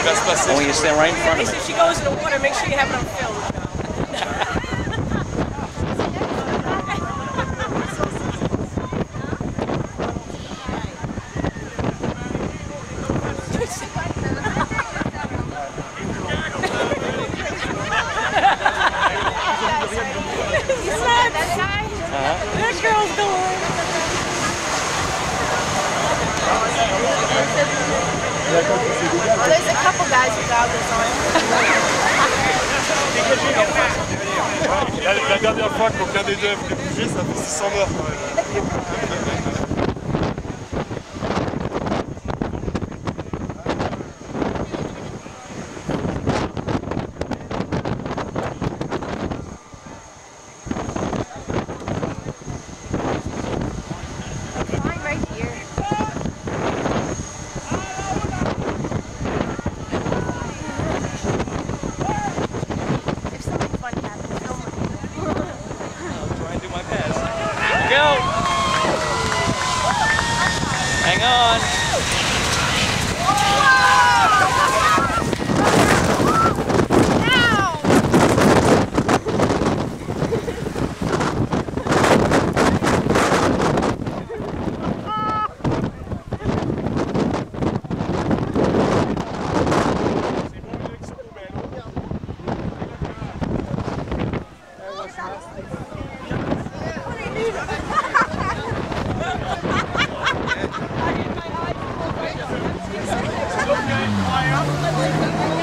I want you to stand right in front of me. If she goes in the water, make sure you have it on film. That girl's going. Well, there's a couple guys with goggles on. La dernière fois qu'aucun des deux a voulu bouger, ça fait 600 morts quand même. Hang on. Okay.